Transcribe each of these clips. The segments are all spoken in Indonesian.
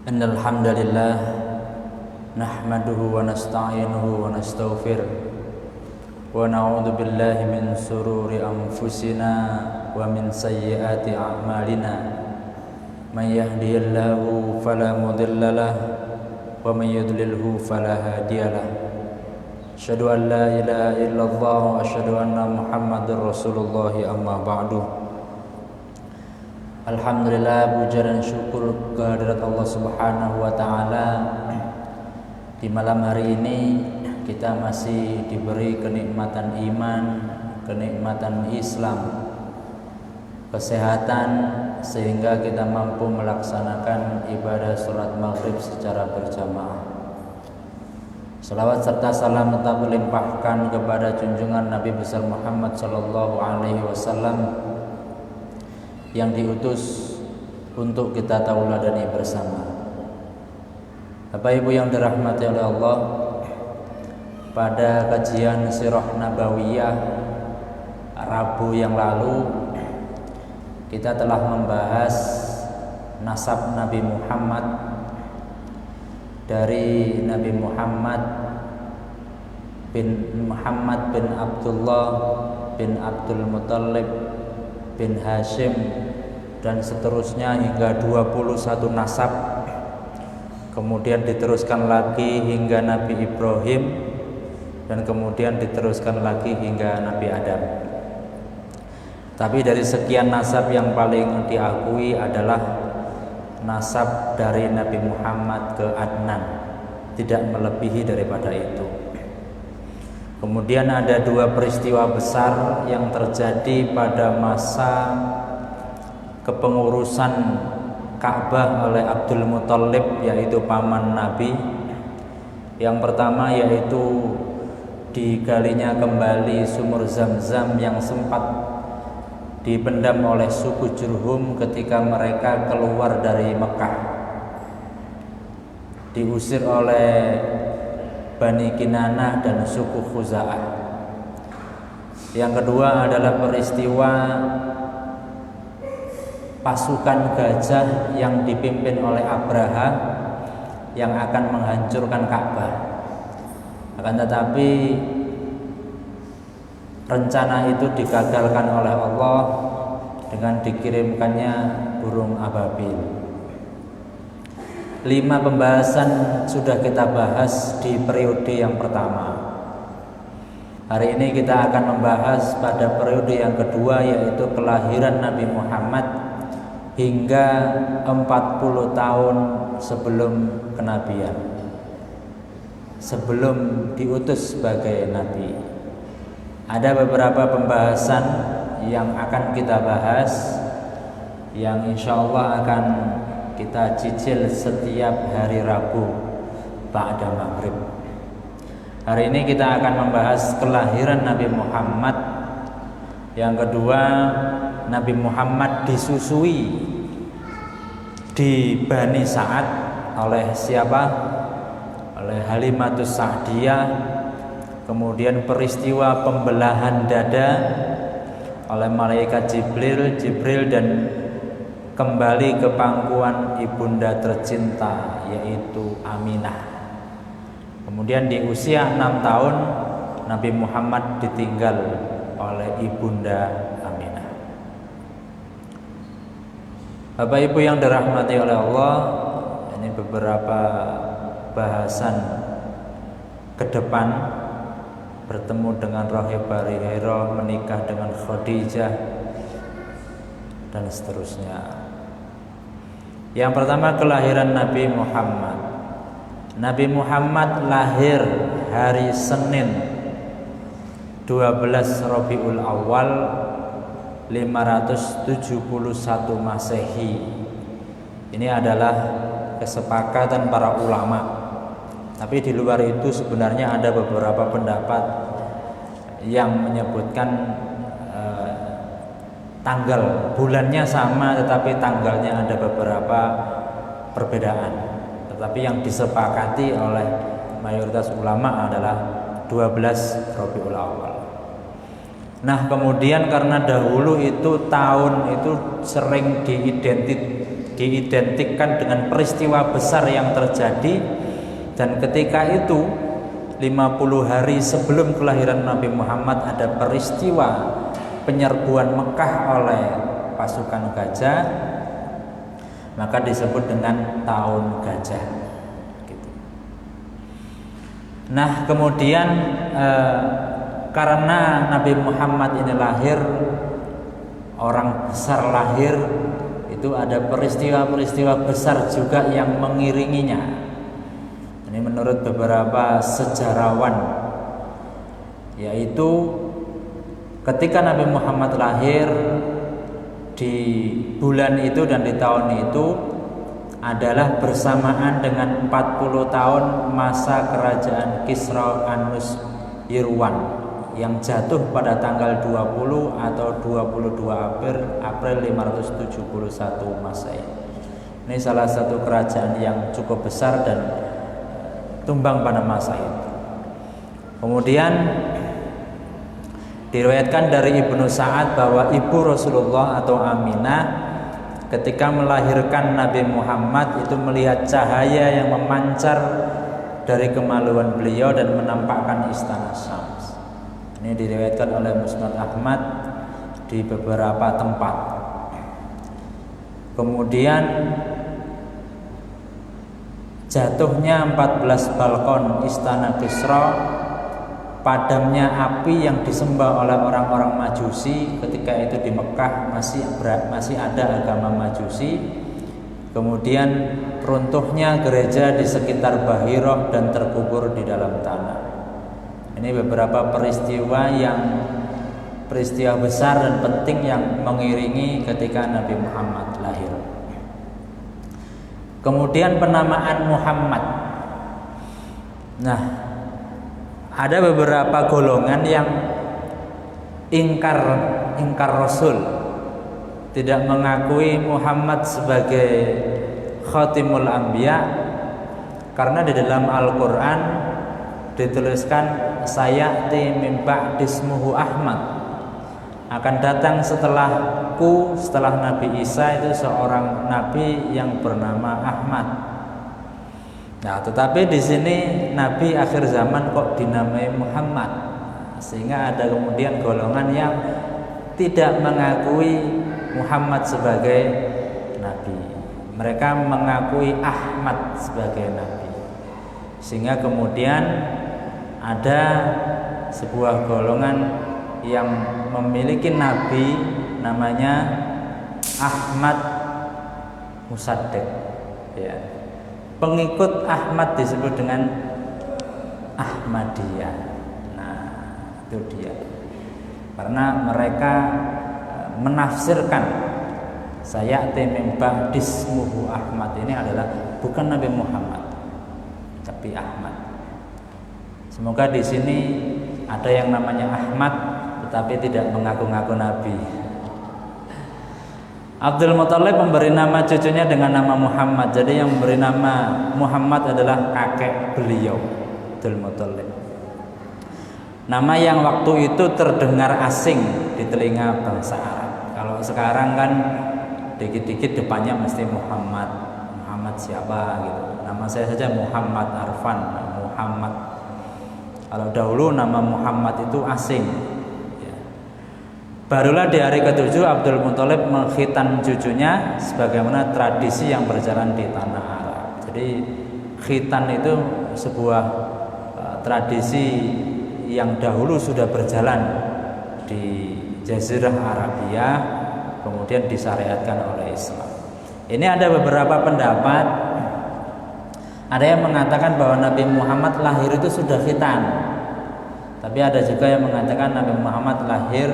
Innal hamdalillah nahmaduhu wa nasta'inuhu wa nastaghfiruh wa na'udzu billahi min sururi anfusina wa min sayyiati a'malina. Man yahdihillahu fala mudilla lahu wa man yudlilhu fala hadiyalah. Asyhadu an la ilaha illallah wa asyhadu anna Muhammadar Rasulullah, amma ba'du. Alhamdulillah, puja dan syukur kehadirat Allah Subhanahu wa taala. Di malam hari ini kita masih diberi kenikmatan iman, kenikmatan Islam, kesehatan, sehingga kita mampu melaksanakan ibadah salat maghrib secara berjamaah. Salawat serta salam tetap dilimpahkan kepada junjungan Nabi besar Muhammad sallallahu alaihi wasallam yang diutus untuk kita tauladani bersama. Bapak Ibu yang dirahmati oleh Allah, pada kajian Sirah Nabawiyah Rabu yang lalu kita telah membahas nasab Nabi Muhammad, dari Nabi Muhammad bin Abdullah bin Abdul Muttalib bin Hashim dan seterusnya hingga 21 nasab. Kemudian diteruskan lagi hingga Nabi Ibrahim, dan kemudian diteruskan lagi hingga Nabi Adam. Tapi dari sekian nasab yang paling diakui adalah nasab dari Nabi Muhammad ke Adnan, tidak melebihi daripada itu. Kemudian ada dua peristiwa besar yang terjadi pada masa kepengurusan Ka'bah oleh Abdul Muttalib, yaitu paman Nabi. Yang pertama yaitu digalinya kembali sumur Zam-Zam yang sempat dipendam oleh suku Jurhum ketika mereka keluar dari Mekah, diusir oleh Bani Kinanah dan suku Khuza'ah. Yang kedua adalah peristiwa pasukan gajah yang dipimpin oleh Abraha yang akan menghancurkan Ka'bah. Akan tetapi rencana itu digagalkan oleh Allah dengan dikirimkannya burung ababil. 5 pembahasan sudah kita bahas di periode yang pertama. Hari ini kita akan membahas pada periode yang kedua, yaitu kelahiran Nabi Muhammad hingga 40 tahun sebelum kenabian, sebelum diutus sebagai nabi. Ada beberapa pembahasan yang akan kita bahas, yang insya Allah akan kita cicil setiap hari Rabu ba'da maghrib. Hari ini kita akan membahas kelahiran Nabi Muhammad. Yang kedua, Nabi Muhammad disusui di Bani Sa'ad oleh siapa? Oleh Halimatus Sa'diyah. Kemudian peristiwa pembelahan dada oleh malaikat Jibril dan kembali ke pangkuan ibunda tercinta, yaitu Aminah. Kemudian di usia 6 tahun Nabi Muhammad ditinggal oleh ibunda Aminah. Bapak Ibu yang dirahmati oleh Allah, ini beberapa bahasan ke depan, bertemu dengan Rahibah Hira, menikah dengan Khadijah, dan seterusnya. Yang pertama, kelahiran Nabi Muhammad. Nabi Muhammad lahir hari Senin 12 Rabiul Awal 571 Masehi. Ini adalah kesepakatan para ulama. Tapi di luar itu sebenarnya ada beberapa pendapat yang menyebutkan tanggal, bulannya sama tetapi tanggalnya ada beberapa perbedaan. Tetapi yang disepakati oleh mayoritas ulama adalah 12 Rabiul Awal. Nah, kemudian karena dahulu itu tahun itu sering diidentikan dengan peristiwa besar yang terjadi, dan ketika itu 50 hari sebelum kelahiran Nabi Muhammad ada peristiwa penyerbuan Mekah oleh pasukan gajah, maka disebut dengan tahun gajah gitu. Nah kemudian karena Nabi Muhammad ini lahir, orang besar lahir, itu ada peristiwa-peristiwa besar juga yang mengiringinya. Ini menurut beberapa sejarawan, yaitu ketika Nabi Muhammad lahir di bulan itu dan di tahun itu adalah bersamaan dengan 40 tahun masa kerajaan Kisra Anusirwan yang jatuh pada tanggal 20 atau 22 April 571 Masehi. Ini salah satu kerajaan yang cukup besar dan tumbang pada masa itu. Kemudian diriwayatkan dari Ibnu Sa'ad bahwa ibu Rasulullah atau Aminah ketika melahirkan Nabi Muhammad itu melihat cahaya yang memancar dari kemaluan beliau dan menampakkan istana Syams. Ini diriwayatkan oleh Musnad Ahmad di beberapa tempat. Kemudian jatuhnya 14 balkon istana Kisra, padamnya api yang disembah oleh orang-orang Majusi ketika itu di Mekah masih ada agama Majusi. Kemudian runtuhnya gereja di sekitar Bahirah dan terkubur di dalam tanah. Ini beberapa peristiwa besar dan penting yang mengiringi ketika Nabi Muhammad lahir. Kemudian penamaan Muhammad. Nah, ada beberapa golongan yang ingkar Rasul, tidak mengakui Muhammad sebagai Khatimul Anbiya, karena di dalam Al-Quran dituliskan sayati min ba'di ismuhu Ahmad, akan datang setelahku, setelah Nabi Isa itu seorang nabi yang bernama Ahmad. Nah, tetapi di sini nabi akhir zaman kok dinamai Muhammad, sehingga ada kemudian golongan yang tidak mengakui Muhammad sebagai nabi. Mereka mengakui Ahmad sebagai nabi. Sehingga kemudian ada sebuah golongan yang memiliki nabi namanya Ahmad Musaddiq, ya. Pengikut Ahmad disebut dengan Ahmadiyah. Nah, itu dia. Karena mereka menafsirkan sayati min ba'di ismuhu Ahmad ini adalah bukan Nabi Muhammad, tapi Ahmad. Semoga di sini ada yang namanya Ahmad tetapi tidak mengaku-ngaku nabi. Abdul Muthalib memberi nama cucunya dengan nama Muhammad. Jadi yang memberi nama Muhammad adalah kakek beliau, Abdul Muthalib. Nama yang waktu itu terdengar asing di telinga bangsa Arab. Kalau sekarang kan dikit-dikit depannya mesti Muhammad. Muhammad siapa gitu. Nama saya saja Muhammad Arfan, Muhammad. Kalau dahulu nama Muhammad itu asing. Barulah di hari ke-7 Abdul Muthalib mengkhitan cucunya sebagaimana tradisi yang berjalan di tanah Arab. Jadi khitan itu sebuah tradisi yang dahulu sudah berjalan di Jazirah Arabia, kemudian disyariatkan oleh Islam. Ini ada beberapa pendapat. Ada yang mengatakan bahwa Nabi Muhammad lahir itu sudah khitan. Tapi ada juga yang mengatakan Nabi Muhammad lahir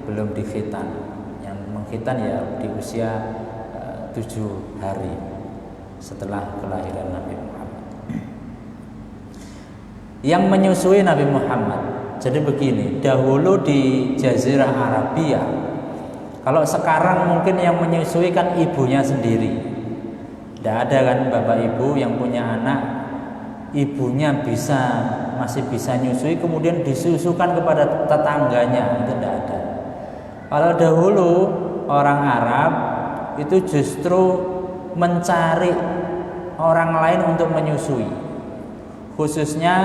belum dikhitan. Yang mengkhitan ya di usia 7 hari setelah kelahiran Nabi Muhammad. Yang menyusui Nabi Muhammad. Jadi begini, dahulu di Jazirah Arabia, kalau sekarang mungkin yang menyusui kan ibunya sendiri. Tidak ada kan bapak ibu yang punya anak, ibunya masih bisa nyusui kemudian disusukan kepada tetangganya, itu tidak ada. Kalau dahulu orang Arab itu justru mencari orang lain untuk menyusui, khususnya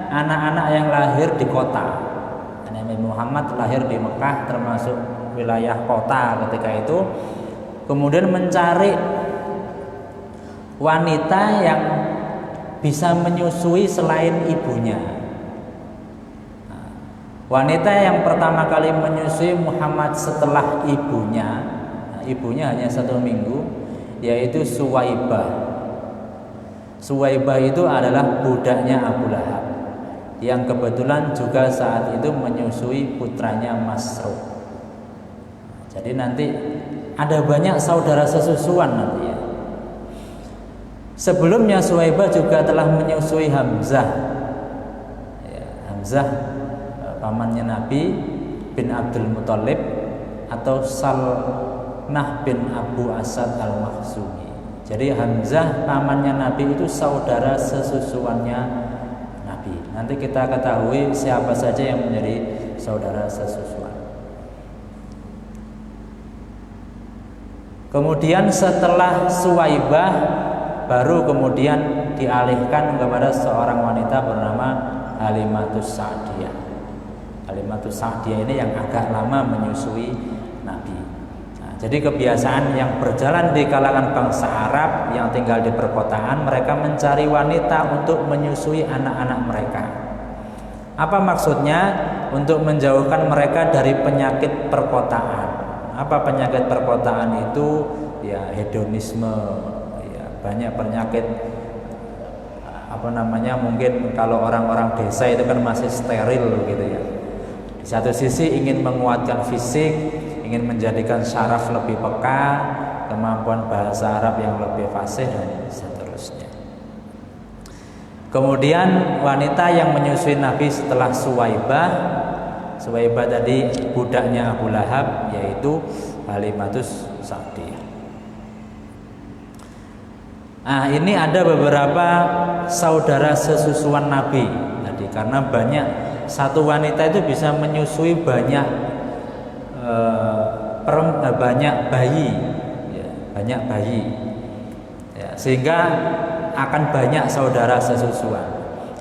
anak-anak yang lahir di kota. Nabi Muhammad lahir di Mekah, termasuk wilayah kota ketika itu. Kemudian mencari wanita yang bisa menyusui selain ibunya. Wanita yang pertama kali menyusui Muhammad setelah ibunya, ibunya hanya 1 minggu, yaitu Suwaibah. Suwaibah itu adalah budaknya Abu Lahab, yang kebetulan juga saat itu menyusui putranya Masruq. Jadi nanti ada banyak saudara sesusuan nanti ya. Sebelumnya Suwaibah juga telah menyusui Hamzah ya, Hamzah pamannya Nabi bin Abdul Muthalib, atau Salnah bin Abu Asad al-Makhzumi. Jadi Hamzah pamannya Nabi itu saudara sesusuannya Nabi. Nanti kita ketahui siapa saja yang menjadi saudara sesusuan. Kemudian setelah Suwaibah baru kemudian dialihkan kepada seorang wanita bernama Halimatus Sa'diyah. Halimatus Sa'diyah ini yang agak lama menyusui Nabi. Nah, jadi kebiasaan yang berjalan di kalangan bangsa Arab yang tinggal di perkotaan, mereka mencari wanita untuk menyusui anak-anak mereka. Apa maksudnya? Untuk menjauhkan mereka dari penyakit perkotaan. Apa penyakit perkotaan itu? Ya hedonisme, ya banyak penyakit mungkin kalau orang-orang desa itu kan masih steril gitu ya. Di satu sisi ingin menguatkan fisik, ingin menjadikan syaraf lebih peka, kemampuan bahasa Arab yang lebih fasih dan seterusnya. Kemudian wanita yang menyusui Nabi setelah Suwaibah tadi budaknya Abu Lahab, yaitu Halimatus Sa'diyah. Nah, ini ada beberapa saudara sesusuan Nabi tadi, karena satu wanita itu bisa menyusui banyak bayi, ya, banyak bayi, ya, sehingga akan banyak saudara sesusuan.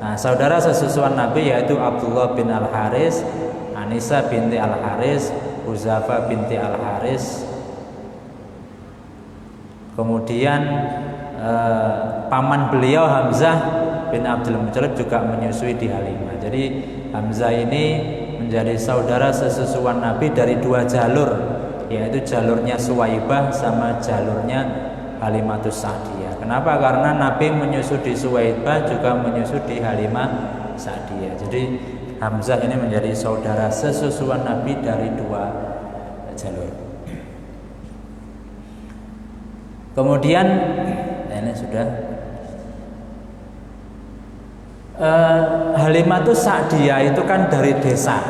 Nah, saudara sesusuan Nabi yaitu Abdullah bin Al-Haris, Anisa binti Al-Haris, Huzaifah binti Al-Haris. Kemudian paman beliau Hamzah bin Abdul Muthalib juga menyusui di Halimah. Jadi Hamzah ini menjadi saudara sesusuan Nabi dari 2 jalur, yaitu jalurnya Suwaibah sama jalurnya Halimatus Sa'diyah. Kenapa? Karena Nabi menyusu di Suwaibah juga menyusu di Halimah Sa'diyah. Jadi Hamzah ini menjadi saudara sesusuan Nabi dari 2 jalur. Kemudian ini sudah Halimatus Sa'diyah itu kan dari desa.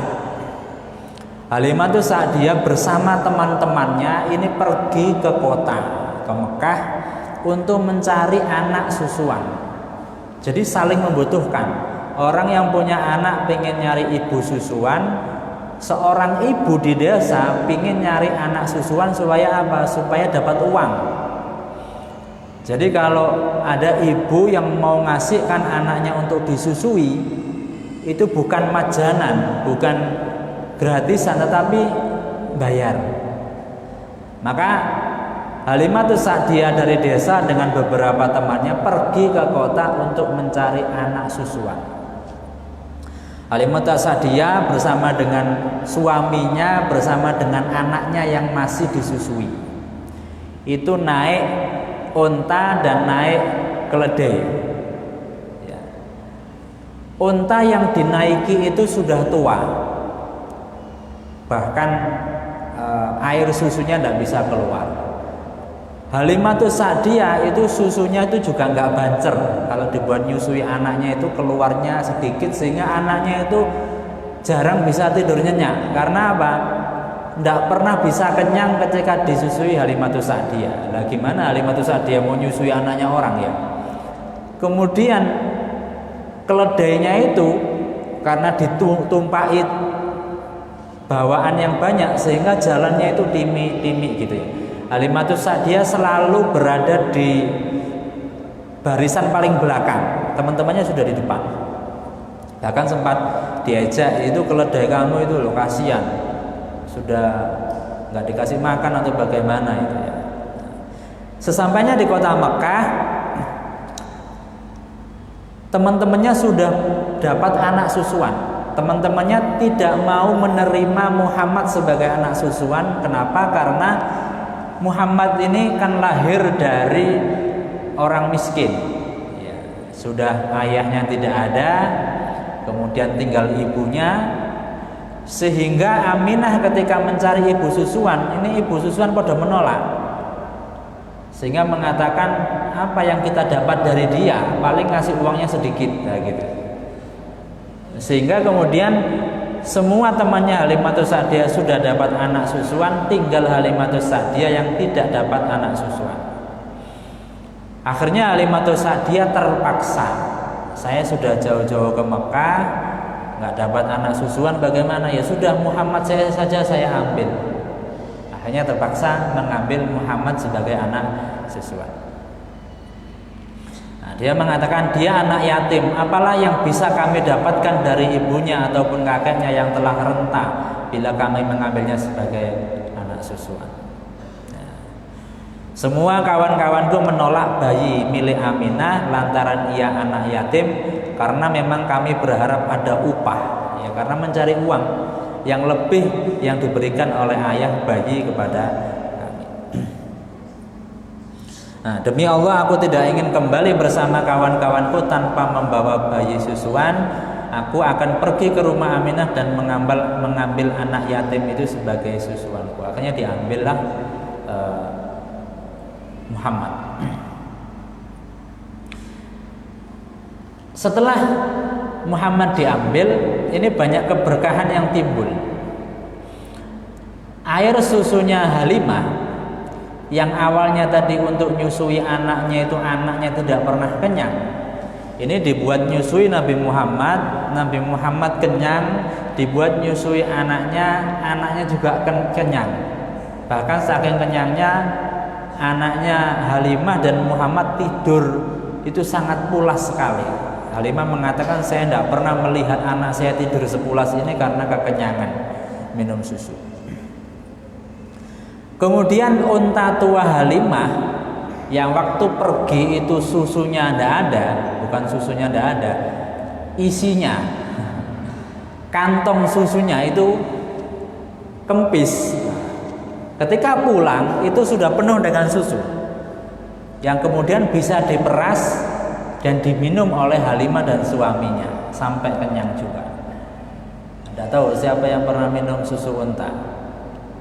Halimatus Sa'diyah bersama teman-temannya ini pergi ke kota, ke Mekah, untuk mencari anak susuan. Jadi saling membutuhkan. Orang yang punya anak pengen nyari ibu susuan, seorang ibu di desa pengen nyari anak susuan supaya apa? Supaya dapat uang. Jadi kalau ada ibu yang mau ngasihkan anaknya untuk disusui, itu bukan majanan, bukan gratisan, tetapi bayar. Maka Halimatus Sa'diyah dari desa dengan beberapa temannya pergi ke kota untuk mencari anak susuan. Halimatus Sa'diyah bersama dengan suaminya, bersama dengan anaknya yang masih disusui, itu naik unta dan naik keledai. Ya. Unta yang dinaiki itu sudah tua, bahkan air susunya tidak bisa keluar. Halimatus Sa'diyah itu susunya itu juga nggak bancer. Kalau dibuat nyusui anaknya itu keluarnya sedikit, sehingga anaknya itu jarang bisa tidur nyenyak. Karena apa? Tidak pernah bisa kenyang ketika disusui Halimatus Sa'diyah. Lah gimana Halimatus Sa'diyah mau nyusui anaknya orang ya? Kemudian keledainya itu karena ditumpahi bawaan yang banyak sehingga jalannya itu timi-timi gitu ya. Halimatus Sa'diyah selalu berada di barisan paling belakang, teman-temannya sudah di depan. Bahkan sempat diajak, itu keledai kamu itu loh kasihan, sudah nggak dikasih makan atau bagaimana itu ya. Sesampainya di kota Mekah, teman-temannya sudah dapat anak susuan. Teman-temannya tidak mau menerima Muhammad sebagai anak susuan. Kenapa? Karena Muhammad ini kan lahir dari orang miskin ya, sudah ayahnya tidak ada, kemudian tinggal ibunya, sehingga Aminah ketika mencari ibu susuan, ini ibu susuan pada menolak, sehingga mengatakan apa yang kita dapat dari dia, paling ngasih uangnya sedikit nah gitu. Sehingga kemudian semua temannya Halimatus Sa'diyah sudah dapat anak susuan, tinggal Halimatus Sa'diyah yang tidak dapat anak susuan. Akhirnya Halimatus Sa'diyah terpaksa, saya sudah jauh-jauh ke Mekah, nggak dapat anak susuan, bagaimana? Ya sudah, Muhammad saja saya ambil. Akhirnya terpaksa mengambil Muhammad sebagai anak susuan. Nah, dia mengatakan dia anak yatim, apalah yang bisa kami dapatkan dari ibunya ataupun kakeknya yang telah renta bila kami mengambilnya sebagai anak susuan. Nah, semua kawan-kawanku menolak bayi milik Aminah lantaran ia anak yatim, karena memang kami berharap ada upah ya, karena mencari uang yang lebih yang diberikan oleh ayah bayi kepada kami. Nah, demi Allah aku tidak ingin kembali bersama kawan-kawanku tanpa membawa bayi susuan. Aku akan pergi ke rumah Aminah dan mengambil anak yatim itu sebagai susuanku. Akhirnya diambillah Muhammad. Setelah Muhammad diambil, ini banyak keberkahan yang timbul. Air susunya Halimah yang awalnya tadi untuk nyusui anaknya itu anaknya tidak pernah kenyang, ini dibuat nyusui Nabi Muhammad. Nabi Muhammad kenyang, dibuat nyusui anaknya, anaknya juga kenyang. Bahkan saking kenyangnya, anaknya Halimah dan Muhammad tidur itu sangat pulas sekali. Halimah mengatakan, saya tidak pernah melihat anak saya tidur sepulas ini karena kekenyangan minum susu. Kemudian unta tua Halimah yang waktu pergi itu susunya tidak ada, bukan susunya tidak ada, isinya, kantong susunya itu kempis. Ketika pulang itu sudah penuh dengan susu yang kemudian bisa diperas dan diminum oleh Halimah dan suaminya sampai kenyang juga. Tidak tahu siapa yang pernah minum susu unta.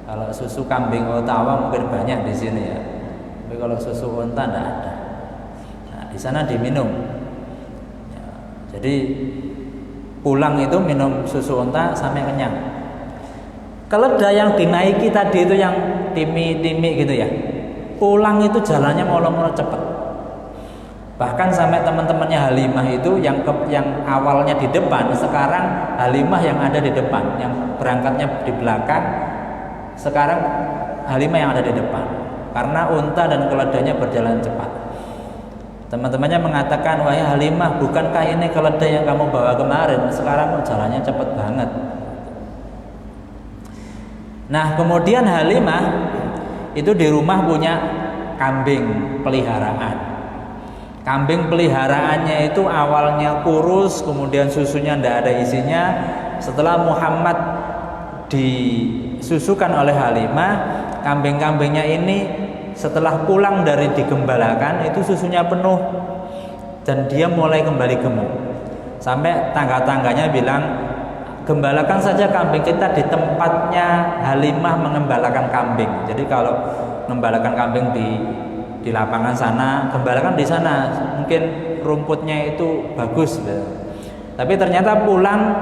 Kalau susu kambing Ottawa mungkin banyak di sini ya. Tapi kalau susu unta tidak ada. Nah, di sana diminum. Ya, jadi pulang itu minum susu unta sampai kenyang. Keledai yang dinaiki tadi itu yang timi-timi gitu ya. Pulang itu jalannya molo-molo cepat. Bahkan sampai teman-temannya Halimah itu yang awalnya di depan, sekarang Halimah yang ada di depan, yang berangkatnya di belakang, sekarang Halimah yang ada di depan. Karena unta dan keledainya berjalan cepat. Teman-temannya mengatakan, wahai Halimah, bukankah ini keledai yang kamu bawa kemarin? Sekarang jalannya cepat banget. Nah, kemudian Halimah itu di rumah punya kambing peliharaan. Kambing peliharaannya itu awalnya kurus, kemudian susunya tidak ada isinya. Setelah Muhammad disusukan oleh Halimah, kambing-kambingnya ini setelah pulang dari digembalakan itu susunya penuh dan dia mulai kembali gemuk. Sampai tangga-tangganya bilang, gembalakan saja kambing kita di tempatnya Halimah mengembalakan kambing. Jadi kalau mengembalakan kambing di lapangan sana, gembalakan di sana, mungkin rumputnya itu bagus. Tapi ternyata pulang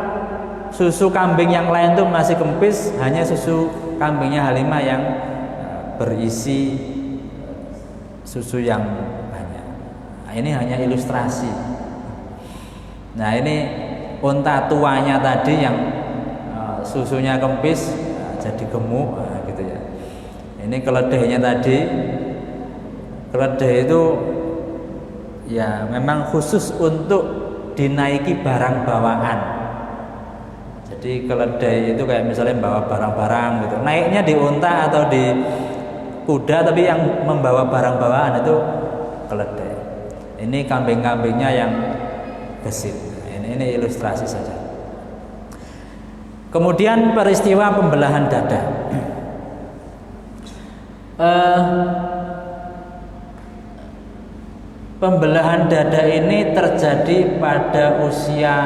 susu kambing yang lain itu masih kempis, hanya susu kambingnya Halimah yang berisi susu yang banyak. Nah, ini hanya ilustrasi. Nah, ini unta tuanya tadi yang susunya kempis jadi gemuk, gitu ya. Ini keledainya tadi, keledai itu ya memang khusus untuk dinaiki barang bawaan. Jadi keledai itu kayak misalnya bawa barang-barang gitu. Naiknya di unta atau di kuda, tapi yang membawa barang bawaan itu keledai. Ini kambing-kambingnya yang gesit. Ini ilustrasi saja. Kemudian peristiwa pembelahan dada. Pembelahan dada ini terjadi pada usia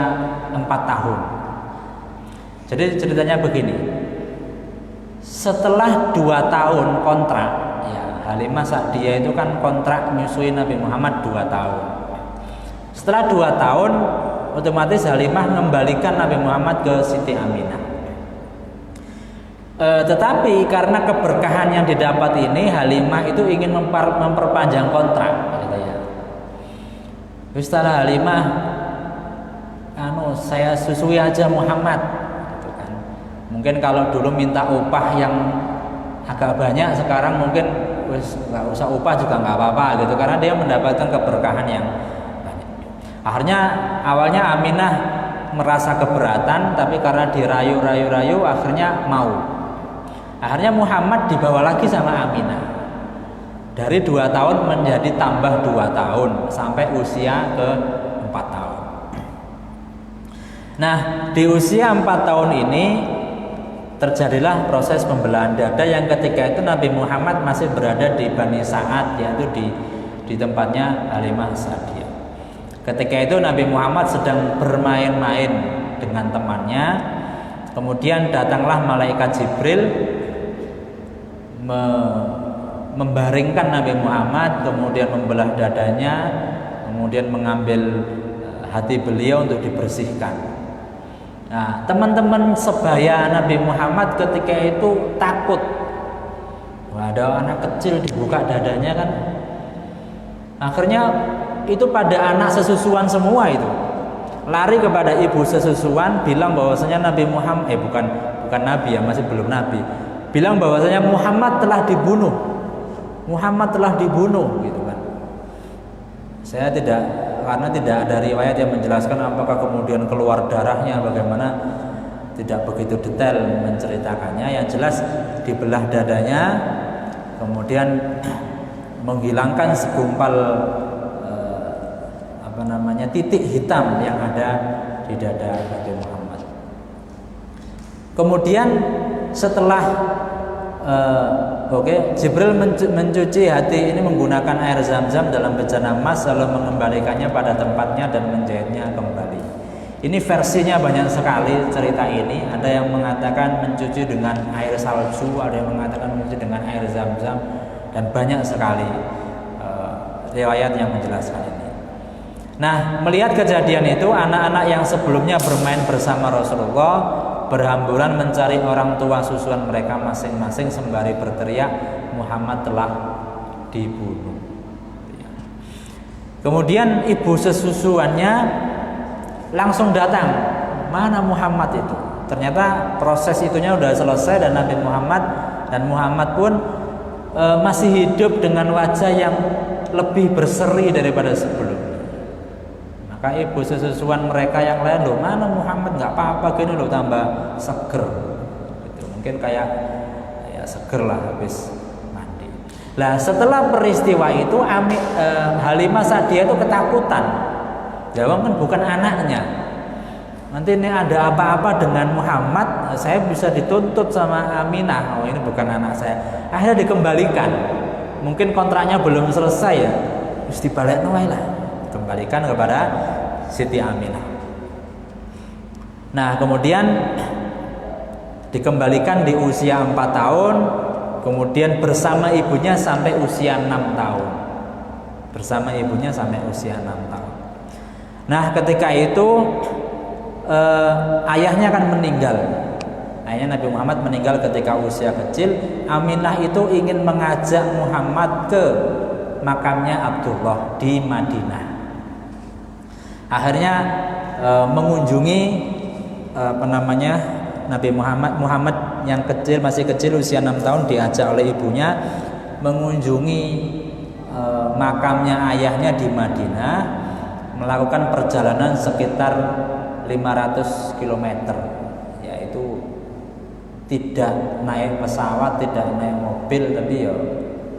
4 tahun. Jadi ceritanya begini. Setelah 2 tahun kontrak, ya Halimah Sa'diyah itu kan kontrak menyusui Nabi Muhammad 2 tahun. Setelah 2 tahun, otomatis Halimah mengembalikan Nabi Muhammad ke Siti Aminah. Tetapi karena keberkahan yang didapat ini, Halimah itu ingin memperpanjang kontrak, gitu ya. Setelah Halimah, saya susui aja Muhammad, gitu kan. Mungkin kalau dulu minta upah yang agak banyak, sekarang mungkin nggak usah upah juga nggak apa-apa, gitu. Karena dia mendapatkan keberkahan yang banyak. Akhirnya awalnya Aminah merasa keberatan, tapi karena dirayu, akhirnya mau. Akhirnya Muhammad dibawa lagi sama Aminah. Dari 2 tahun menjadi tambah 2 tahun sampai usia ke 4 tahun. Nah, di usia 4 tahun ini terjadilah proses pembelahan dada yang ketika itu Nabi Muhammad masih berada di Bani Sa'ad, yaitu di tempatnya Halimah Sa'diyah. Ketika itu Nabi Muhammad sedang bermain-main dengan temannya. Kemudian datanglah malaikat Jibril membaringkan Nabi Muhammad, kemudian membelah dadanya, kemudian mengambil hati beliau untuk dibersihkan. Nah, teman-teman sebaya Nabi Muhammad ketika itu takut. Wah, ada anak kecil dibuka dadanya kan. Akhirnya itu pada anak sesusuan semua itu. Lari kepada ibu sesusuan, bilang bahwasanya Nabi Muhammad bukan nabi ya, masih belum nabi. Bilang bahwasanya Muhammad telah dibunuh. Muhammad telah dibunuh, gitu kan. Karena tidak ada riwayat yang menjelaskan apakah kemudian keluar darahnya bagaimana, tidak begitu detail menceritakannya. Yang jelas dibelah dadanya, kemudian menghilangkan segumpal titik hitam yang ada di dada Nabi Muhammad. Kemudian setelah Jibril mencuci hati ini menggunakan air zam-zam dalam bejana emas, lalu mengembalikannya pada tempatnya dan menjahitnya kembali. Ini versinya banyak sekali cerita ini. Ada yang mengatakan mencuci dengan air salju, ada yang mengatakan mencuci dengan air zam-zam, dan banyak sekali riwayat yang menjelaskan ini. Nah, melihat kejadian itu, anak-anak yang sebelumnya bermain bersama Rasulullah berhamburan mencari orang tua susuan mereka masing-masing sembari berteriak, Muhammad telah dibunuh. Kemudian ibu sesusuannya langsung datang, mana Muhammad itu? Ternyata proses itunya sudah selesai dan Muhammad pun masih hidup dengan wajah yang lebih berseri daripada sebelumnya. Maka ibu sesusuan mereka yang lain, loh mana Muhammad, nggak apa-apa gini loh, tambah seger gitu. Mungkin kayak ya seger lah habis mandi. Nah, setelah peristiwa itu Halimah Sa'diyah itu ketakutan. Jawab kan bukan anaknya. Nanti ini ada apa-apa dengan Muhammad, saya bisa dituntut sama Aminah. Oh, ini bukan anak saya. Akhirnya dikembalikan. Mungkin kontraknya belum selesai ya, terus dibalik wae lah, kembalikan kepada Siti Aminah. Nah, kemudian dikembalikan di usia 4 tahun, kemudian bersama ibunya sampai usia 6 tahun. Bersama ibunya sampai usia 6 tahun. Nah, ketika itu ayahnya akan meninggal. Ayahnya Nabi Muhammad meninggal ketika usia kecil. Aminah itu ingin mengajak Muhammad ke makamnya Abdullah di Madinah. Akhirnya mengunjungi Nabi Muhammad yang kecil, masih kecil usia 6 tahun, diajak oleh ibunya mengunjungi makamnya ayahnya di Madinah, melakukan perjalanan sekitar 500 km, yaitu tidak naik pesawat, tidak naik mobil, tapi ya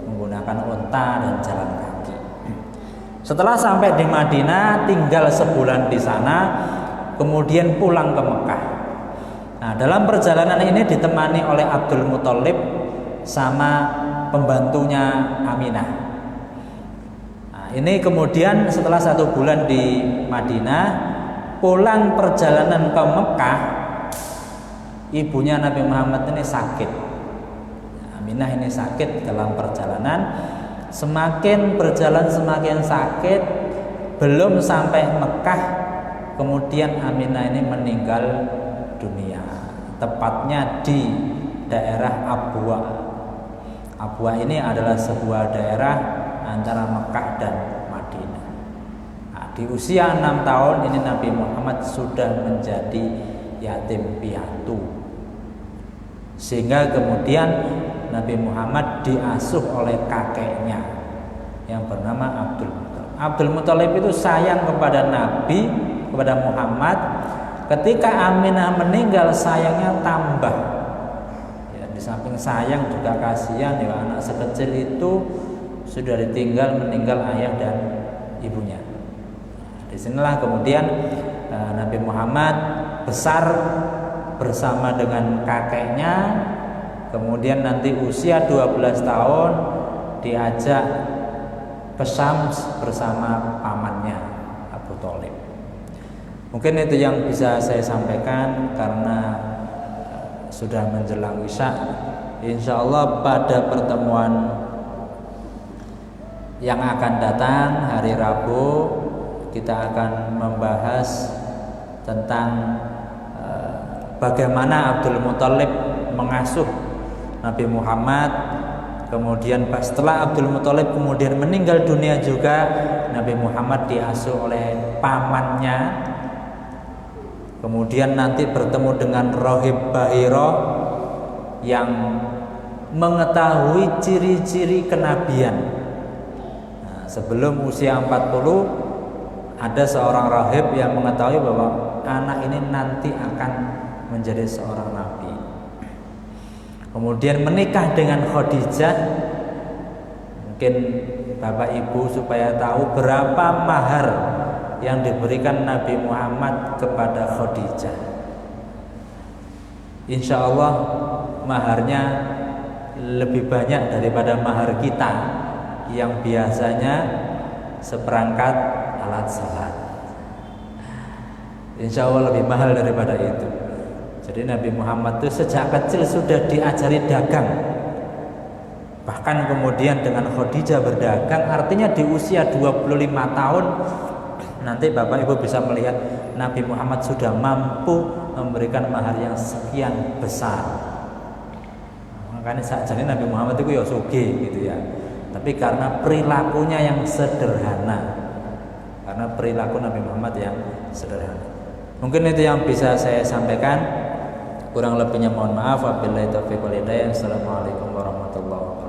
menggunakan unta dan jalan kaki. Setelah sampai di Madinah, tinggal sebulan di sana, kemudian pulang ke Mekah. Nah, dalam perjalanan ini ditemani oleh Abdul Muthalib sama pembantunya Aminah. Nah, ini kemudian setelah 1 bulan di Madinah, pulang perjalanan ke Mekah, ibunya Nabi Muhammad ini sakit. Aminah ini sakit dalam perjalanan. Semakin berjalan semakin sakit. Belum sampai Mekah, kemudian Aminah ini meninggal dunia, tepatnya di daerah Abwa. Abwa ini adalah sebuah daerah antara Mekah dan Madinah. Nah, di usia 6 tahun ini Nabi Muhammad sudah menjadi yatim piatu, sehingga kemudian Nabi Muhammad diasuh oleh kakeknya yang bernama Abdul Muthalib. Abdul Muthalib itu sayang kepada Nabi, kepada Muhammad. Ketika Aminah meninggal, sayangnya tambah. Ya, di samping sayang juga kasihan, ya, anak sekecil itu sudah ditinggal, meninggal ayah dan ibunya. Disinilah kemudian Nabi Muhammad besar bersama dengan kakeknya. Kemudian nanti usia 12 tahun diajak ke Syams bersama pamannya Abu Thalib. Mungkin itu yang bisa saya sampaikan karena sudah menjelang Isya. Insya Allah pada pertemuan yang akan datang hari Rabu kita akan membahas tentang bagaimana Abdul Muthalib mengasuh Nabi Muhammad. Kemudian setelah Abdul Muthalib kemudian meninggal dunia juga, Nabi Muhammad diasuh oleh pamannya. Kemudian nanti bertemu dengan Rahib Bahira yang mengetahui ciri-ciri kenabian. Nah, sebelum usia 40 ada seorang rahib yang mengetahui bahwa anak ini nanti akan menjadi seorang nabi. Kemudian menikah dengan Khadijah. Mungkin Bapak Ibu supaya tahu berapa mahar yang diberikan Nabi Muhammad kepada Khadijah. Insya Allah maharnya lebih banyak daripada mahar kita yang biasanya seperangkat alat sholat. Insya Allah lebih mahal daripada itu. Jadi Nabi Muhammad itu sejak kecil sudah diajari dagang. Bahkan kemudian dengan Khadijah berdagang. Artinya di usia 25 tahun nanti Bapak Ibu bisa melihat Nabi Muhammad sudah mampu memberikan mahar yang sekian besar. Makanya saja Nabi Muhammad itu ya sugih gitu ya. Tapi karena perilakunya yang sederhana. Karena perilaku Nabi Muhammad yang sederhana. Mungkin itu yang bisa saya sampaikan. Kurang lebihnya mohon maaf. Wabillahi taufiq wal hidayah. Assalamualaikum warahmatullahi wabarakatuh.